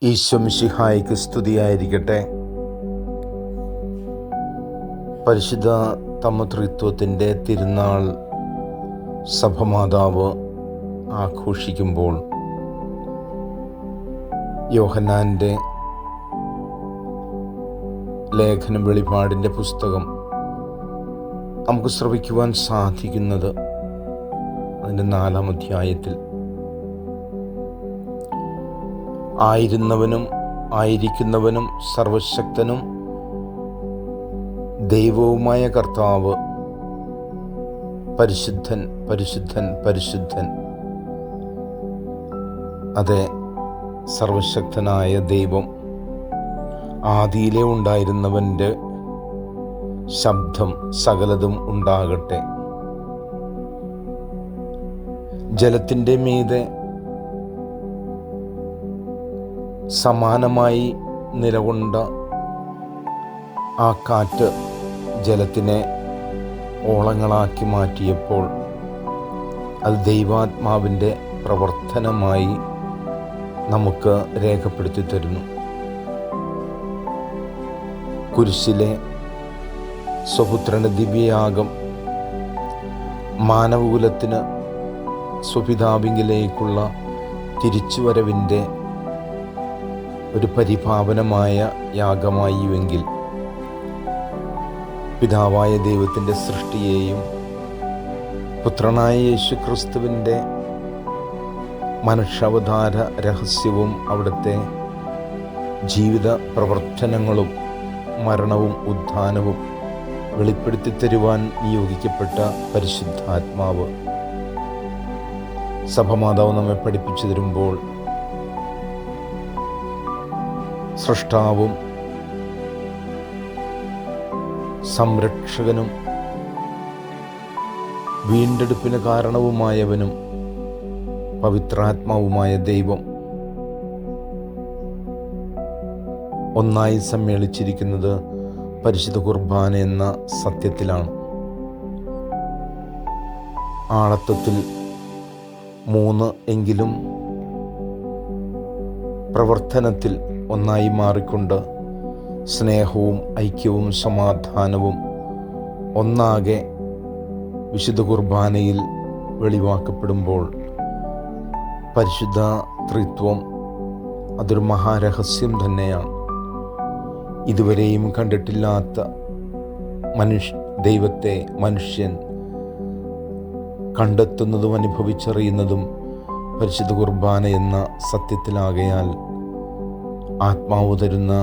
ഈശോ മിശിഹായ്ക്ക് സ്തുതിയായിരിക്കട്ടെ. പരിശുദ്ധ തമത്രിത്വത്തിൻ്റെ തിരുനാൾ സഭമാതാവ് ആഘോഷിക്കുമ്പോൾ യോഹന്നാൻ്റെ ലേഖനം വെളിപാടിൻ്റെ പുസ്തകം നമുക്ക് ശ്രവിക്കുവാൻ സാധിക്കുന്നത് അതിൻ്റെ 4-ാം അധ്യായത്തിൽ ആയിരുന്നവനും ആയിരിക്കുന്നവനും സർവശക്തനും ദൈവവുമായ കർത്താവ് പരിശുദ്ധൻ പരിശുദ്ധൻ പരിശുദ്ധൻ. അതെ, സർവശക്തനായ ദൈവം, ആദിയിലെ ഉണ്ടായിരുന്നവൻ്റെ ശബ്ദം സകലതും ഉണ്ടാകട്ടെ. ജലത്തിൻ്റെ മീതെ സമാനമായി നിലകൊണ്ട ആ കാറ്റ് ജലത്തിനെ ഓളങ്ങളാക്കി മാറ്റിയപ്പോൾ അത് ദൈവാത്മാവിൻ്റെ പ്രവർത്തനമായി നമുക്ക് രേഖപ്പെടുത്തി തരുന്നു. കുരിശിലെ സ്വപുത്രൻ്റെ ദിവ്യയാഗം മാനവകുലത്തിന് സ്വപിതാവിങ്കിലേക്കുള്ള തിരിച്ചുവരവിൻ്റെ ഒരു പരിപാവനമായ യാഗമായിവെങ്കിൽ, പിതാവായ ദൈവത്തിൻ്റെ സൃഷ്ടിയെയും പുത്രനായ യേശു ക്രിസ്തുവിൻ്റെ മനുഷ്യാവതാര രഹസ്യവും അവിടുത്തെ ജീവിത പ്രവർത്തനങ്ങളും മരണവും ഉത്ഥാനവും വെളിപ്പെടുത്തി തരുവാൻ നിയോഗിക്കപ്പെട്ട പരിശുദ്ധാത്മാവ് സഭമാതാവ് നമ്മെ പഠിപ്പിച്ചു തരുമ്പോൾ, സൃഷ്ടാവും സംരക്ഷകനും വീണ്ടെടുപ്പിന് കാരണവുമായവനും പവിത്രാത്മാവുമായ ദൈവം ഒന്നായി സമ്മേളിച്ചിരിക്കുന്നത് പരിശുദ്ധ കുർബാന എന്ന സത്യത്തിലാണ്. ആളത്വത്തിൽ 3 എങ്കിലും പ്രവർത്തനത്തിൽ ഒന്നായി മാറിക്കൊണ്ട് സ്നേഹവും ഐക്യവും സമാധാനവും ഒന്നാകെ വിശുദ്ധ കുർബാനയിൽ വെളിവാക്കപ്പെടുമ്പോൾ പരിശുദ്ധ ത്രിത്വം അതൊരു മഹാരഹസ്യം തന്നെയാണ്. ഇതുവരെയും കണ്ടിട്ടില്ലാത്ത ദൈവത്തെ മനുഷ്യൻ കണ്ടെത്തുന്നതും അനുഭവിച്ചറിയുന്നതും പരിശുദ്ധ കുർബാന എന്ന സത്യത്തിലാകയാൽ ആത്മാവ് തരുന്ന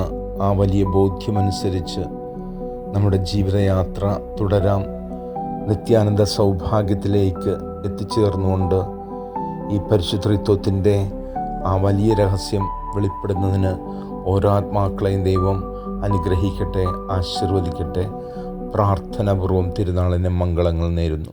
ആ വലിയ ബോധ്യമനുസരിച്ച് നമ്മുടെ ജീവിതയാത്ര തുടരാം. നിത്യാനന്ദ സൗഭാഗ്യത്തിലേക്ക് എത്തിച്ചേർന്നുകൊണ്ട് ഈ പരിശുദ്ധത്വത്തിൻ്റെ ആ വലിയ രഹസ്യം വെളിപ്പെടുന്നതിന് ഓരോ ആത്മാക്കളെയും ദൈവം അനുഗ്രഹിക്കട്ടെ, ആശീർവദിക്കട്ടെ. പ്രാർത്ഥനാപൂർവം തിരുനാളിന് മംഗളങ്ങൾ നേരുന്നു.